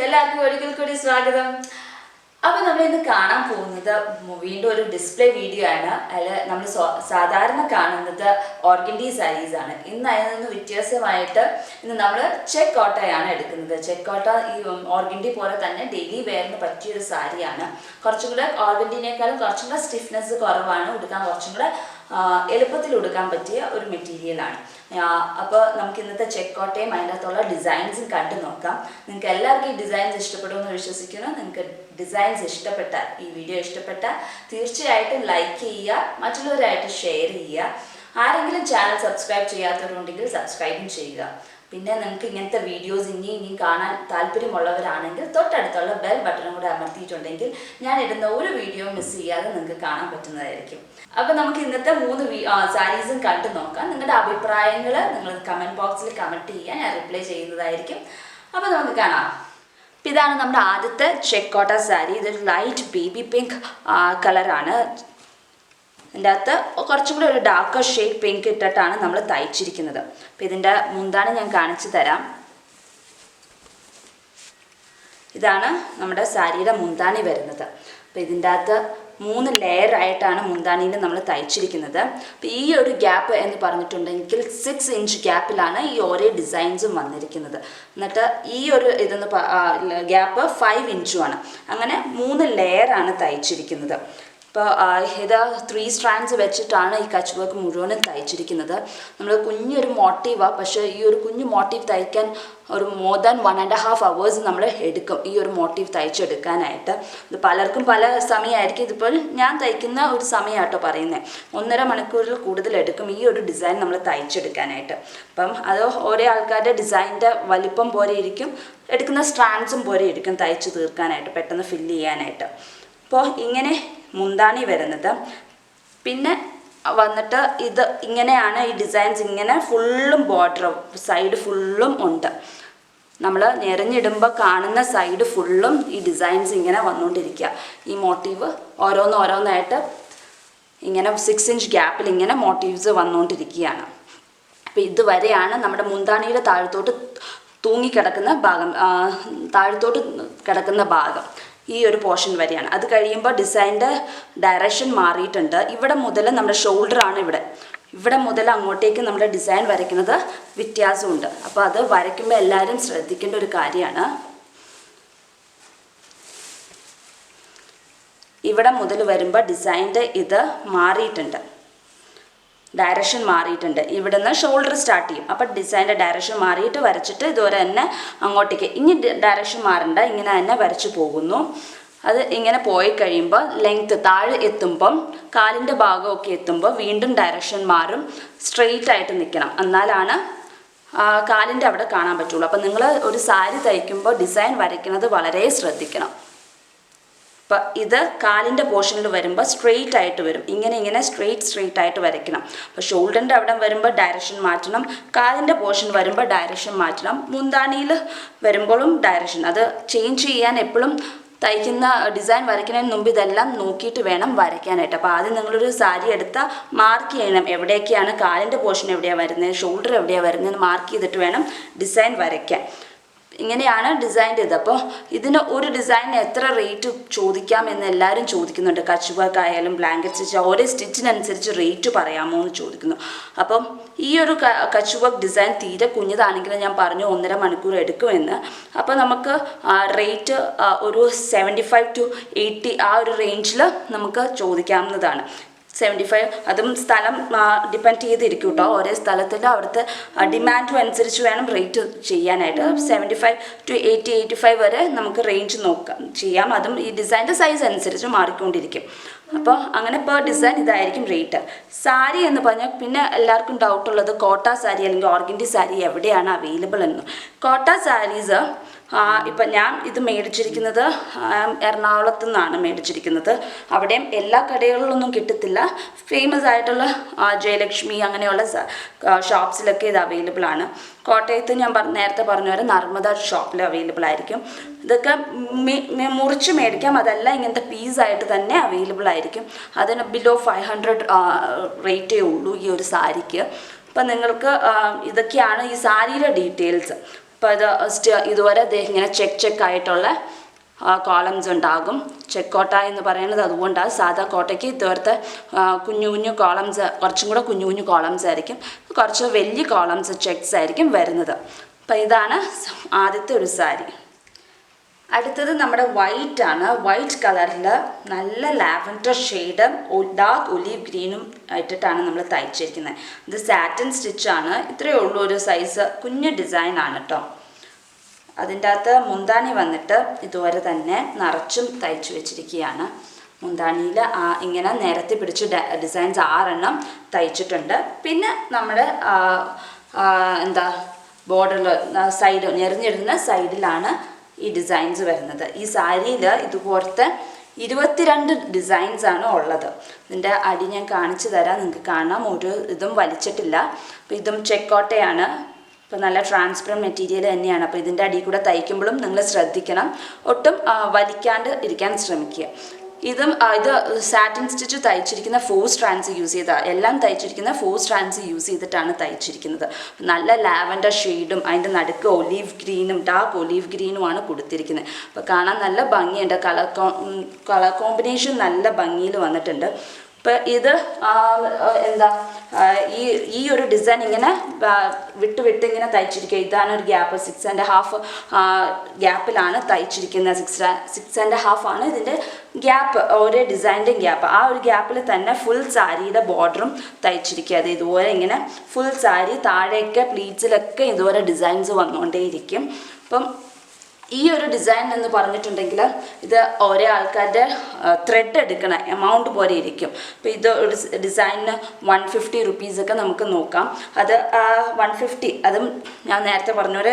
എല്ലാവർക്കും ഒരിക്കൽ കൂടി സ്വാഗതം. അപ്പോൾ നമ്മൾ ഇന്ന് കാണാൻ പോകുന്നത് വീണ്ടും ഒരു ഡിസ്പ്ലേ വീഡിയോ ആണ്. അതിൽ നമ്മൾ സാധാരണ കാണുന്നത് ഓർഗൻഡി സാരീസ് ആണ്. ഇന്ന് അതിൽ നിന്ന് വ്യത്യാസമായിട്ട് ഇന്ന് നമ്മൾ ചെക്ക് കോട്ടയാണ് എടുക്കുന്നത്. ചെക്ക് കോട്ട ഈ ഓർഗൻഡി പോലെ തന്നെ ഡെയിലി വെയറിന് പറ്റിയൊരു സാരിയാണ്. കുറച്ചും കൂടെ ഓർഗൻഡിനേക്കാളും കുറച്ചും കൂടെ സ്റ്റിഫ്നെസ് കുറവാണ്, ഉടുക്കാൻ കുറച്ചും കൂടെ എളുപ്പത്തിൽ ഉടുക്കാൻ പറ്റിയ ഒരു മെറ്റീരിയലാണ്. അപ്പോൾ നമുക്ക് ഇന്നത്തെ ചെക്ക് കോട്ടയും അതിനകത്തുള്ള ഡിസൈൻസും കണ്ടു നോക്കാം. നിങ്ങൾക്ക് എല്ലാവർക്കും ഈ ഡിസൈൻസ് ഇഷ്ടപ്പെടുമെന്ന് വിശ്വസിക്കുന്നു. നിങ്ങൾക്ക് ഡിസൈൻസ് ഇഷ്ടപ്പെട്ടാൽ, ഈ വീഡിയോ ഇഷ്ടപ്പെട്ടാൽ തീർച്ചയായിട്ടും ലൈക്ക് ചെയ്യുക, മറ്റുള്ളവരായിട്ട് ഷെയർ ചെയ്യുക. ആരെങ്കിലും ചാനൽ സബ്സ്ക്രൈബ് ചെയ്യാത്തവരുണ്ടെങ്കിൽ സബ്സ്ക്രൈബും ചെയ്യുക. പിന്നെ നിങ്ങൾക്ക് ഇങ്ങനത്തെ വീഡിയോസ് ഇനിയും കാണാൻ താല്പര്യമുള്ളവരാണെങ്കിൽ തൊട്ടടുത്തുള്ള ബെൽ ബട്ടണും കൂടെ അമർത്തിയിട്ടുണ്ടെങ്കിൽ ഞാൻ ഇടുന്ന ഒരു വീഡിയോ മിസ് ചെയ്യാതെ നിങ്ങൾക്ക് കാണാൻ പറ്റുന്നതായിരിക്കും. അപ്പോൾ നമുക്ക് ഇന്നത്തെ 3 സാരീസും കണ്ടു നോക്കാം. നിങ്ങളുടെ അഭിപ്രായങ്ങൾ നിങ്ങൾ കമൻറ്റ് ബോക്സിൽ കമൻറ്റ് ചെയ്യാൻ ഞാൻ റിപ്ലൈ ചെയ്യുന്നതായിരിക്കും. അപ്പോൾ നമുക്ക് കാണാം. അപ്പോൾ ഇതാണ് നമ്മുടെ ആദ്യത്തെ ചെക്ക് കോട്ട സാരി. ഇതൊരു ലൈറ്റ് ബേബി പിങ്ക് കളറാണ്. ഇതിൻ്റെ അകത്ത് കുറച്ചും കൂടി ഒരു ഡാർക്കർ ഷെയ്ഡ് പിങ്ക് ഇട്ടിട്ടാണ് നമ്മൾ തയ്ച്ചിരിക്കുന്നത്. അപ്പോൾ ഇതിൻ്റെ മുന്താണി ഞാൻ കാണിച്ചു തരാം. ഇതാണ് നമ്മുടെ സാരിയുടെ മുന്താണി വരുന്നത്. അപ്പോൾ ഇതിൻ്റെ അകത്ത് 3 ലെയർ ആയിട്ടാണ് മുന്താണിയിൽ നമ്മൾ തയ്ച്ചിരിക്കുന്നത്. അപ്പോൾ ഈ ഒരു ഗ്യാപ്പ് എന്ന് പറഞ്ഞിട്ടുണ്ടെങ്കിൽ 6 ഇഞ്ച് ഗ്യാപ്പിലാണ് ഈ ഓരോ ഡിസൈൻസും വന്നിരിക്കുന്നത്. എന്നിട്ട് ഈ ഒരു ഇതെന്ന് ഗ്യാപ്പ് 5 ഇഞ്ചുമാണ്. അങ്ങനെ 3 ലെയറാണ് തയ്ച്ചിരിക്കുന്നത്. ഇപ്പോൾ ഇത് 3 സ്ട്രാൻഡ്സ് വെച്ചിട്ടാണ് ഈ കച്ച് വർക്ക് മുഴുവനും തയ്ച്ചിരിക്കുന്നത്. നമ്മൾ കുഞ്ഞൊരു മോട്ടീവാണ്, പക്ഷേ ഈ ഒരു കുഞ്ഞു മോട്ടീവ് തയ്ക്കാൻ ഒരു മോർ ദാൻ 1.5 hours നമ്മൾ എടുക്കും ഈ ഒരു മോട്ടീവ് തയ്ച്ചെടുക്കാനായിട്ട്. ഇത് പലർക്കും പല സമയമായിരിക്കും. ഇതിപ്പോൾ ഞാൻ തയ്ക്കുന്ന ഒരു സമയമാട്ടോ പറയുന്നത്. 1.5 മണിക്കൂറിൽ കൂടുതൽ എടുക്കും ഈ ഒരു ഡിസൈൻ നമ്മൾ തയ്ച്ചെടുക്കാനായിട്ട്. അപ്പം അത് ഓരോ ആൾക്കാരുടെ ഡിസൈനിൻ്റെ വലിപ്പം പോലെ ഇരിക്കും, എടുക്കുന്ന സ്ട്രാൻഡ്സും പോലെ ഇരിക്കും തയ്ച്ച് തീർക്കാനായിട്ട്, പെട്ടെന്ന് ഫില്ല് ചെയ്യാനായിട്ട്. അപ്പോൾ ഇങ്ങനെ മുന്താണി വരുന്നത്. പിന്നെ വന്നിട്ട് ഇത് ഇങ്ങനെയാണ് ഈ ഡിസൈൻസ്. ഇങ്ങനെ ഫുള്ളും ബോർഡർ സൈഡ് ഫുള്ളും ഉണ്ട്. നമ്മൾ ഞെറിഞ്ഞിടുമ്പോൾ കാണുന്ന സൈഡ് ഫുള്ളും ഈ ഡിസൈൻസ് ഇങ്ങനെ വന്നുകൊണ്ടിരിക്കുക. ഈ മോട്ടീവ് ഓരോന്നായിട്ട് ഇങ്ങനെ 6 ഇഞ്ച് ഗ്യാപ്പിൽ ഇങ്ങനെ മോട്ടീവ്സ് വന്നുകൊണ്ടിരിക്കുകയാണ്. അപ്പോൾ ഇതുവരെയാണ് നമ്മുടെ മുന്താണിയുടെ താഴത്തോട്ട് തൂങ്ങിക്കിടക്കുന്ന ഭാഗം, താഴത്തോട്ട് കിടക്കുന്ന ഭാഗം ഈ ഒരു പോർഷൻ വരെയാണ്. അത് കഴിയുമ്പോൾ ഡിസൈൻ്റെ ഡയറക്ഷൻ മാറിയിട്ടുണ്ട്. ഇവിടെ മുതൽ നമ്മുടെ ഷോൾഡറാണ് ഇവിടെ മുതൽ അങ്ങോട്ടേക്ക് നമ്മുടെ ഡിസൈൻ വരയ്ക്കുന്നത് വ്യത്യാസമുണ്ട്. അപ്പോൾ അത് വരയ്ക്കുമ്പോൾ എല്ലാവരും ശ്രദ്ധിക്കേണ്ട ഒരു കാര്യമാണ്. ഇവിടെ മുതൽ വരുമ്പോൾ ഡിസൈൻ്റെ ഇത് മാറിയിട്ടുണ്ട്, ഡയറക്ഷൻ മാറിയിട്ടുണ്ട്. ഇവിടെ നിന്ന് ഷോൾഡർ സ്റ്റാർട്ട് ചെയ്യും. അപ്പം ഡിസൈൻ്റെ ഡയറക്ഷൻ മാറിയിട്ട് വരച്ചിട്ട് ഇതുവരെ തന്നെ അങ്ങോട്ടേക്ക് ഇനി ഡയറക്ഷൻ മാറണ്ട, ഇങ്ങനെ തന്നെ വരച്ചു പോകുന്നു. അത് ഇങ്ങനെ പോയി കഴിയുമ്പോൾ ലെങ്ത്ത് താഴെ എത്തുമ്പം കാലിൻ്റെ ഭാഗമൊക്കെ എത്തുമ്പോൾ വീണ്ടും ഡയറക്ഷൻ മാറും. സ്ട്രെയിറ്റ് ആയിട്ട് നിൽക്കണം, എന്നാലാണ് കാലിൻ്റെ അവിടെ കാണാൻ പറ്റുള്ളൂ. അപ്പം നിങ്ങൾ ഒരു സാരി തയ്ക്കുമ്പോൾ ഡിസൈൻ വരയ്ക്കുന്നത് വളരെ ശ്രദ്ധിക്കണം. അപ്പം ഇത് കാലിൻ്റെ പോർഷനിൽ വരുമ്പോൾ സ്ട്രെയിറ്റ് ആയിട്ട് വരും. ഇങ്ങനെ സ്ട്രെയിറ്റ് ആയിട്ട് വരയ്ക്കണം. അപ്പോൾ ഷോൾഡറിൻ്റെ അവിടെ വരുമ്പോൾ ഡയറക്ഷൻ മാറ്റണം, കാലിൻ്റെ പോർഷൻ വരുമ്പോൾ ഡയറക്ഷൻ മാറ്റണം, മുന്താണിയിൽ വരുമ്പോഴും ഡയറക്ഷൻ. അത് ചേഞ്ച് ചെയ്യാൻ എപ്പോഴും തയ്ക്കുന്ന ഡിസൈൻ വരയ്ക്കുന്നതിന് മുമ്പ് ഇതെല്ലാം നോക്കിയിട്ട് വേണം വരയ്ക്കാനായിട്ട്. അപ്പോൾ ആദ്യം നിങ്ങളൊരു സാരി എടുത്താൽ മാർക്ക് ചെയ്യണം എവിടെയൊക്കെയാണ് കാലിൻ്റെ പോർഷൻ എവിടെയാണ് വരുന്നത്, ഷോൾഡർ എവിടെയാണ് വരുന്നതെന്ന് മാർക്ക് ചെയ്തിട്ട് വേണം ഡിസൈൻ വരയ്ക്കാൻ. ഇങ്ങനെയാണ് ഡിസൈൻ്റെ ഇത്. അപ്പോൾ ഇതിന് ഒരു ഡിസൈനിന് എത്ര റേറ്റ് ചോദിക്കാം എന്ന് എല്ലാവരും ചോദിക്കുന്നുണ്ട്. കച്ച് വർക്ക് ആയാലും ബ്ലാങ്കറ്റ് സ്റ്റിച്ച് ഓരോ സ്റ്റിച്ചിനനുസരിച്ച് റേറ്റ് പറയാമോ എന്ന് ചോദിക്കുന്നു. അപ്പം ഈ ഒരു കച്ച് വർക്ക് ഡിസൈൻ തീരെ കുഞ്ഞതാണെങ്കിലും ഞാൻ പറഞ്ഞു 1.5 മണിക്കൂർ എടുക്കുമെന്ന്. അപ്പോൾ നമുക്ക് റേറ്റ് ഒരു 75 to 80 ആ ഒരു റേഞ്ചിൽ നമുക്ക് ചോദിക്കാവുന്നതാണ്. 75, അതും സ്ഥലം ഡിപ്പെൻഡ് ചെയ്തിരിക്കും കേട്ടോ. ഓരോ സ്ഥലത്തിൻ്റെ അവിടുത്തെ ഡിമാൻഡും അനുസരിച്ച് വേണം റേറ്റ് ചെയ്യാനായിട്ട്. 75 to 80, 85 വരെ നമുക്ക് റേഞ്ച് ചെയ്യാം. അതും ഈ ഡിസൈൻ്റെ സൈസ് അനുസരിച്ച് മാറിക്കൊണ്ടിരിക്കും. അപ്പോൾ അങ്ങനെ പെർ ഡിസൈൻ ഇതായിരിക്കും റേറ്റ്. സാരി എന്ന് പറഞ്ഞാൽ പിന്നെ എല്ലാവർക്കും ഡൗട്ടുള്ളത് കോട്ട സാരി അല്ലെങ്കിൽ ഓർഗൻഡി സാരി എവിടെയാണ് അവൈലബിൾ എന്ന്. കോട്ട സാരീസ് ഇപ്പം ഞാൻ ഇത് മേടിച്ചിരിക്കുന്നത് എറണാകുളത്തു നിന്നാണ് മേടിച്ചിരിക്കുന്നത്. അവിടെയും എല്ലാ കടകളിലൊന്നും കിട്ടത്തില്ല. ഫേമസ് ആയിട്ടുള്ള ജയലക്ഷ്മി അങ്ങനെയുള്ള ഷോപ്സിലൊക്കെ ഇത് അവൈലബിൾ ആണ്. കോട്ടയത്ത് ഞാൻ നേരത്തെ പറഞ്ഞ പോലെ നർമ്മദ ഷോപ്പിൽ അവൈലബിൾ ആയിരിക്കും. ഇതൊക്കെ മുറിച്ച് മേടിക്കാം, അതല്ല ഇങ്ങനത്തെ പീസായിട്ട് തന്നെ അവൈലബിൾ ആയിരിക്കും. അതിന് ബിലോ 500 റേറ്റേ ഉള്ളൂ ഈ ഒരു സാരിക്ക്. അപ്പം നിങ്ങൾക്ക് ഇതൊക്കെയാണ് ഈ സാരിയുടെ ഡീറ്റെയിൽസ്. അപ്പോൾ ഇത് ഇതുവരെ ഇങ്ങനെ ചെക്ക് ആയിട്ടുള്ള കോളംസ് ഉണ്ടാകും. ചെക്ക് കോട്ട എന്ന് പറയുന്നത് അതുകൊണ്ടാണ്. സാധാ കോട്ടയ്ക്ക് ഇതുവരത്തെ കുഞ്ഞു കുഞ്ഞു കോളംസ്, കുറച്ചും കൂടെ കുഞ്ഞു കുഞ്ഞു കോളംസ് ആയിരിക്കും, കുറച്ച് വലിയ കോളംസ് ചെക്സ് ആയിരിക്കും വരുന്നത്. അപ്പോൾ ഇതാണ് ആദ്യത്തെ ഒരു സാരി. അടുത്തത് നമ്മുടെ വൈറ്റ് ആണ്. വൈറ്റ് കളറിൽ നല്ല ലാവൻഡർ ഷെയ്ഡ് ഡാർക്ക് ഒലീവ് ഗ്രീനും ഇട്ടിട്ടാണ് നമ്മൾ തയ്ച്ചിരിക്കുന്നത്. ഇത് സാറ്റിൻ സ്റ്റിച്ചാണ്. ഇത്രയേ ഉള്ളൂ, ഒരു സൈസ് കുഞ്ഞു ഡിസൈനാണ് കേട്ടോ. അതിൻ്റെ അകത്ത് മുന്താണി വന്നിട്ട് ഇതുവരെ തന്നെ നിറച്ചും തയ്ച്ചു വെച്ചിരിക്കുകയാണ്. മുന്താണിയിൽ ഇങ്ങനെ നിരത്തി പിടിച്ച് ഡിസൈൻസ് 6 എണ്ണം തയ്ച്ചിട്ടുണ്ട്. പിന്നെ നമ്മുടെ ബോർഡറിൽ സൈഡ് ഞെറിഞ്ഞിടുന്ന സൈഡിലാണ് ഈ ഡിസൈൻസ് വരുന്നത്. ഈ സാരിയിൽ ഇതുപോലത്തെ 22 ഡിസൈൻസാണ് ഉള്ളത്. ഇതിൻ്റെ അടി ഞാൻ കാണിച്ചു തരാം, നിങ്ങൾക്ക് കാണാം. ഒരു ഇതും വലിച്ചിട്ടില്ല. അപ്പോൾ ഇതും ചെക്കോട്ടയാണ്. അപ്പോൾ നല്ല ട്രാൻസ്പെറൻറ്റ് മെറ്റീരിയൽ തന്നെയാണ്. അപ്പോൾ ഇതിൻ്റെ അടിയിൽ കൂടെ തയ്ക്കുമ്പോഴും നിങ്ങൾ ശ്രദ്ധിക്കണം, ഒട്ടും വലിക്കാണ്ട് ഇരിക്കാൻ ശ്രമിക്കുക. ഇത് സാറ്റിൻ സ്റ്റിച്ച് തയ്ച്ചിരിക്കുന്ന 4 സ്ട്രാൻഡ്സ് യൂസ് ചെയ്താൽ, എല്ലാം തയ്ച്ചിരിക്കുന്ന 4 സ്ട്രാൻഡ്സ് യൂസ് ചെയ്തിട്ടാണ് തയ്ച്ചിരിക്കുന്നത്. നല്ല ലാവൻഡർ ഷെയ്ഡും അതിൻ്റെ നടുക്ക് ഒലീവ് ഗ്രീനും ഡാർക്ക് ഒലീവ് ഗ്രീനുമാണ് കൊടുത്തിരിക്കുന്നത്. അപ്പോൾ കാണാൻ നല്ല ഭംഗിയുണ്ട്. കളർ കോമ്പിനേഷൻ നല്ല ഭംഗിയിൽ വന്നിട്ടുണ്ട്. അപ്പോൾ ഇത് ഈ ഒരു ഡിസൈൻ ഇങ്ങനെ വിട്ട് ഇങ്ങനെ തയ്ച്ചിരിക്കുക. ഇതാണ് ഒരു ഗ്യാപ്പ്, 6.5 ഗ്യാപ്പിലാണ് തയ്ച്ചിരിക്കുന്നത്. 6.5 ആണ് ഇതിൻ്റെ ഗ്യാപ്പ്, ഓരോ ഡിസൈൻ്റെ ഗ്യാപ്പ്. ആ ഒരു ഗ്യാപ്പിൽ തന്നെ ഫുൾ സാരിയുടെ ബോർഡറും തയ്ച്ചിരിക്കുക. അത് ഇതുപോലെ ഇങ്ങനെ ഫുൾ സാരി താഴെയൊക്കെ പ്ലീറ്റ്സിലൊക്കെ ഇതുപോലെ ഡിസൈൻസ് വന്നുകൊണ്ടേയിരിക്കും. അപ്പം ഈ ഒരു ഡിസൈൻ എന്ന് പറഞ്ഞിട്ടുണ്ടെങ്കിൽ ഇത് ഓരോ ആൾക്കാരുടെ ത്രെഡ് എടുക്കണ എമൗണ്ട് പോലെ ഇരിക്കും. അപ്പോൾ ഇത് ഒരു ഡിസൈനിന് 150 റുപ്പീസൊക്കെ നമുക്ക് നോക്കാം. അത് 150, അതും ഞാൻ നേരത്തെ പറഞ്ഞ പോലെ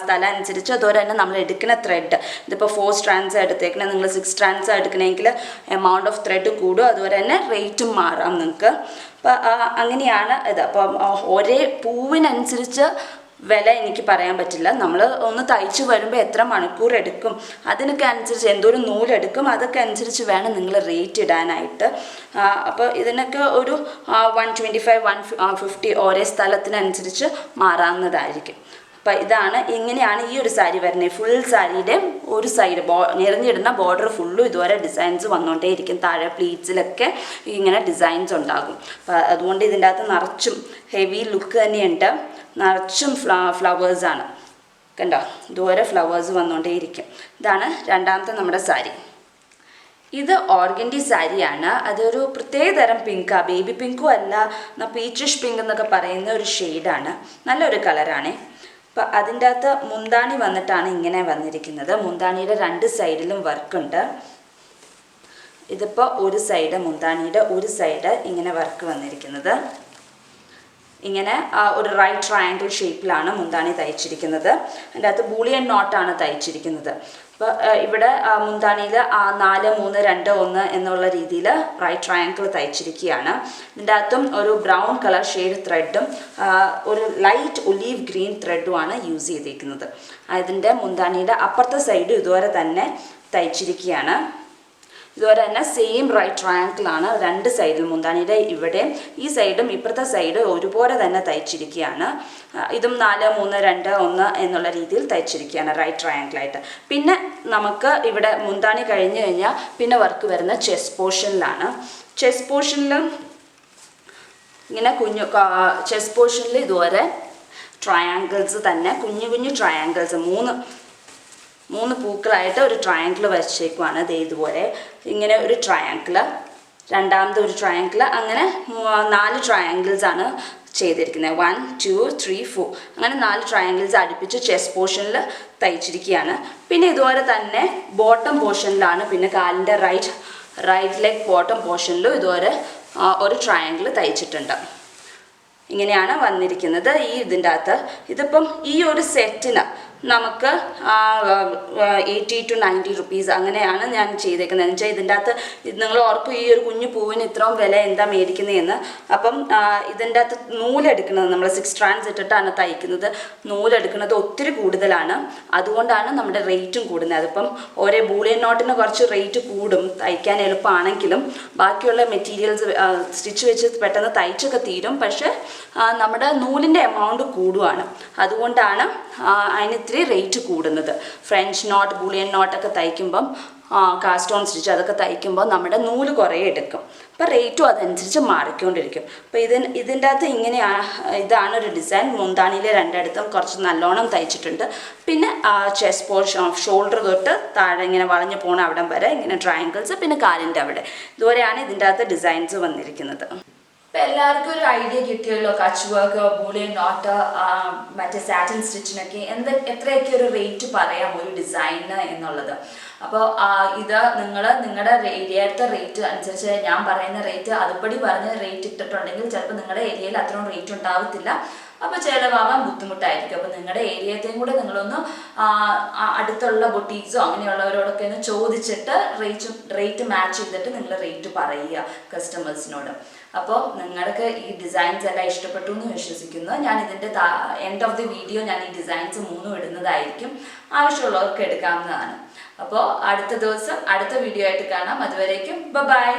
സ്ഥലം അനുസരിച്ച് അതുപോലെ തന്നെ നമ്മൾ എടുക്കുന്ന ത്രെഡ്. ഇതിപ്പോൾ 4 സ്ട്രാൻഡ്സ് എടുത്തേക്കണേ, നിങ്ങൾ 6 സ്ട്രാൻഡ്സ് എടുക്കണമെങ്കിൽ എമൗണ്ട് ഓഫ് ത്രെഡ് കൂടും, അതുപോലെ തന്നെ റേറ്റും മാറാം നിങ്ങൾക്ക്. അപ്പോൾ അങ്ങനെയാണ് ഇത്. അപ്പം ഒരേ പൂവിനനുസരിച്ച് വില എനിക്ക് പറയാൻ പറ്റില്ല. നമ്മൾ ഒന്ന് തയ്ച്ചു വരുമ്പോൾ എത്ര മണിക്കൂർ എടുക്കും, അതിനൊക്കെ അനുസരിച്ച് എന്തോരം നൂലെടുക്കും, അതൊക്കെ അനുസരിച്ച് വേണം നിങ്ങൾ റേറ്റ് ഇടാനായിട്ട്. അപ്പോൾ ഇതിനൊക്കെ ഒരു 125, 150 ഓരോ സ്ഥലത്തിനനുസരിച്ച് മാറാവുന്നതായിരിക്കും. അപ്പോൾ ഇങ്ങനെയാണ് ഈ ഒരു സാരി വരുന്നത്. ഫുൾ സാരിയുടെ ഒരു സൈഡ് ഞെറിഞ്ഞിടുന്ന ബോർഡർ ഫുള്ളും ഇതുവരെ ഡിസൈൻസ് വന്നുകൊണ്ടേയിരിക്കും. താഴെ പ്ലീറ്റ്സിലൊക്കെ ഇങ്ങനെ ഡിസൈൻസ് ഉണ്ടാകും. അപ്പോൾ അതുകൊണ്ട് ഇതിൻ്റെ അകത്ത് നിറച്ചും ഹെവി ലുക്ക് തന്നെയുണ്ട്. നിറച്ചും ഫ്ലവേഴ്സാണ്, കണ്ടോ, ഇതുവരെ ഫ്ലവേഴ്സ് വന്നുകൊണ്ടേയിരിക്കും. ഇതാണ് രണ്ടാമത്തെ നമ്മുടെ സാരി. ഇത് ഓർഗൻഡി സാരിയാണ്. അതൊരു പ്രത്യേക തരം പിങ്കാണ്, ബേബി പിങ്കും അല്ല, പീച്ചിഷ് പിങ്ക് എന്നൊക്കെ പറയുന്ന ഒരു ഷെയ്ഡാണ്. നല്ലൊരു കളറാണ്. അപ്പം അതിൻ്റെ അകത്ത് മുന്താണി വന്നിട്ടാണ് ഇങ്ങനെ വന്നിരിക്കുന്നത്. മുന്താണിയുടെ 2 സൈഡിലും വർക്കുണ്ട്. ഇതിപ്പോൾ ഒരു സൈഡ്, മുന്താണിയുടെ ഒരു സൈഡ് ഇങ്ങനെ വർക്ക് വന്നിരിക്കുന്നത്. ഇങ്ങനെ ഒരു റൈറ്റ് ട്രയാങ്കിൾ ഷേപ്പിലാണ് മുന്താണി തയ്ച്ചിരിക്കുന്നത്. അതിൻ്റെ അകത്ത് ബൂളിയൻ നോട്ടാണ് തയ്ച്ചിരിക്കുന്നത്. അപ്പോൾ ഇവിടെ മുന്താണിയിൽ 4, 3, 2, 1 എന്നുള്ള രീതിയിൽ റൈറ്റ് ട്രയാങ്കിൾ തയ്ച്ചിരിക്കുകയാണ്. ഇതിൻ്റെ അകത്തും ഒരു ബ്രൗൺ കളർ ഷെയ്ഡ് ത്രെഡും ഒരു ലൈറ്റ് ഒലീവ് ഗ്രീൻ ത്രെഡുമാണ് യൂസ് ചെയ്തിരിക്കുന്നത്. അതിൻ്റെ മുന്താണിയുടെ അപ്പുറത്തെ സൈഡ് ഇതുവരെ തന്നെ തയ്ച്ചിരിക്കുകയാണ്. ഇതുപോലെ തന്നെ സെയിം റൈറ്റ് ട്രയാങ്കിളാണ് 2 സൈഡിൽ, മുന്താണിയുടെ ഇവിടെ ഈ സൈഡും ഇപ്പുറത്തെ സൈഡ് ഒരുപോലെ തന്നെ തയ്ച്ചിരിക്കുകയാണ്. ഇതും 4, 3, 2, 1 എന്നുള്ള രീതിയിൽ തയ്ച്ചിരിക്കുകയാണ് റൈറ്റ് ട്രയാങ്കിളായിട്ട്. പിന്നെ നമുക്ക് ഇവിടെ മുന്താണി കഴിഞ്ഞ് കഴിഞ്ഞാൽ പിന്നെ വർക്ക് വരുന്ന ചെസ്റ്റ് പോർഷനിലാണ്. ചെസ്റ്റ് പോർഷനിൽ ഇങ്ങനെ ചെസ്റ്റ് പോർഷനിൽ ഇതുപോലെ ട്രയാങ്കിൾസ് തന്നെ, കുഞ്ഞു കുഞ്ഞു ട്രയാങ്കിൾസ്, 3 പൂക്കളായിട്ട് ഒരു ട്രയാങ്കിൾ വരച്ചേക്കുവാണ്. ദേ ഇതുപോലെ ഇങ്ങനെ ഒരു ട്രയാങ്കിൾ, രണ്ടാമത്തെ ഒരു ട്രയാങ്കിൾ, അങ്ങനെ 4 ട്രയാങ്കിൾസാണ് ചെയ്തിരിക്കുന്നത്. 1, 2, 3, 4 അങ്ങനെ 4 ട്രയാങ്കിൾസ് അടുപ്പിച്ച് ചെസ്റ്റ് പോർഷനിൽ തയ്ച്ചിരിക്കുകയാണ്. പിന്നെ ഇതുപോലെ തന്നെ ബോട്ടം പോർഷനിലാണ്, പിന്നെ കാലിൻ്റെ റൈറ്റ് ലെഗ് ബോട്ടം പോർഷനിലും ഇതുപോലെ ഒരു ട്രയാങ്കിൾ തയ്ച്ചിട്ടുണ്ട്. ഇങ്ങനെയാണ് വന്നിരിക്കുന്നത് ഇതിൻ്റെ അകത്ത്. ഇതിപ്പം ഈ ഒരു സെറ്റിന് നമുക്ക് 80 to 90 റുപ്പീസ് അങ്ങനെയാണ് ഞാൻ ചെയ്തേക്കുന്നത്. എന്ന് വെച്ചാൽ ഇതിൻ്റെ അകത്ത് നിങ്ങൾ ഓർക്കും ഈ ഒരു കുഞ്ഞു പൂവിന് ഇത്രയും വില എന്താ മേടിക്കുന്നതെന്ന്. അപ്പം ഇതിൻ്റെ അകത്ത് നൂലെടുക്കുന്നത്, നമ്മൾ 6 സ്ട്രാൻഡ്സ് ഇട്ടിട്ടാണ് തയ്ക്കുന്നത്. നൂലെടുക്കുന്നത് ഒത്തിരി കൂടുതലാണ്, അതുകൊണ്ടാണ് നമ്മുടെ റേറ്റും കൂടുന്നത്. അതിപ്പം ഓരോ ബൂളിയൻ നോട്ടിന് കുറച്ച് റേറ്റ് കൂടും തയ്ക്കാൻ എളുപ്പമാണെങ്കിലും, ബാക്കിയുള്ള മെറ്റീരിയൽസ് സ്റ്റിച്ച് വെച്ച് പെട്ടെന്ന് തയ്ച്ചൊക്കെ തീരും. പക്ഷേ നമ്മുടെ നൂലിൻ്റെ എമൗണ്ട് കൂടുവാണ്, അതുകൊണ്ടാണ് അതിന് ഇത്തിരി റേറ്റ് കൂടുന്നത്. ഫ്രഞ്ച് നോട്ട്, ബുളിയൻ നോട്ടൊക്കെ തയ്ക്കുമ്പം കാസ്റ്റ് ഓൺ സ്റ്റിച്ച് അതൊക്കെ തയ്ക്കുമ്പോൾ നമ്മുടെ നൂല് കുറേ എടുക്കും. അപ്പോൾ റേറ്റും അതനുസരിച്ച് മാറിക്കൊണ്ടിരിക്കും. അപ്പോൾ ഇതിൻ്റെ അകത്ത് ഇതാണ് ഒരു ഡിസൈൻ. മുന്താണിയിലെ രണ്ടിടത്തും കുറച്ച് നല്ലോണം തയ്ച്ചിട്ടുണ്ട്. പിന്നെ ചെസ്റ്റ് പോർഷൻ, ഷോൾഡർ തൊട്ട് താഴെ ഇങ്ങനെ വളഞ്ഞു പോകണ അവിടം വരെ ഇങ്ങനെ ട്രയാങ്കിൾസ്, പിന്നെ കാലിൻ്റെ അവിടെ ഇതുവരെയാണ് ഇതിൻ്റെ അകത്ത് ഡിസൈൻസ് വന്നിരിക്കുന്നത്. അപ്പം എല്ലാവർക്കും ഒരു ഐഡിയ കിട്ടിയല്ലോ, കച്ച് വർക്ക്, ബൂളിയൻ നോട്ട്, മറ്റേ സാറ്റിൻ സ്റ്റിച്ചിനൊക്കെ എത്രയൊക്കെ ഒരു റേറ്റ് പറയാം ഒരു ഡിസൈന് എന്നുള്ളത്. അപ്പോൾ ഇത് നിങ്ങളുടെ ഏരിയയിലത്തെ റേറ്റ് അനുസരിച്ച് ഞാൻ പറയുന്ന റേറ്റ് അതുപടി പറഞ്ഞ് റേറ്റ് ഇട്ടിട്ടുണ്ടെങ്കിൽ ചിലപ്പോൾ നിങ്ങളുടെ ഏരിയയിൽ അത്രയും റേറ്റ് ഉണ്ടാവത്തില്ല. അപ്പോൾ ചിലവാകാൻ ബുദ്ധിമുട്ടായിരിക്കും. അപ്പോൾ നിങ്ങളുടെ ഏരിയത്തെയും കൂടെ നിങ്ങളൊന്ന് അടുത്തുള്ള ബൊട്ടീക്സോ അങ്ങനെയുള്ളവരോടൊക്കെ ഒന്ന് ചോദിച്ചിട്ട് റേറ്റ് മാച്ച് ചെയ്തിട്ട് നിങ്ങൾ റേറ്റ് പറയുക കസ്റ്റമേഴ്സിനോട്. അപ്പോൾ നിങ്ങൾക്ക് ഈ ഡിസൈൻസ് എല്ലാം ഇഷ്ടപ്പെട്ടു എന്ന് വിശ്വസിക്കുന്നു. ഞാൻ ഇതിൻ്റെ എൻഡ് ഓഫ് ദി വീഡിയോ ഞാൻ ഈ ഡിസൈൻസ് 3 ഇടുന്നതായിരിക്കും. ആവശ്യമുള്ളവർക്ക് എടുക്കാവുന്നതാണ്. അപ്പോൾ അടുത്ത ദിവസം അടുത്ത വീഡിയോ ആയിട്ട് കാണാം. അതുവരേക്കും ബൈ.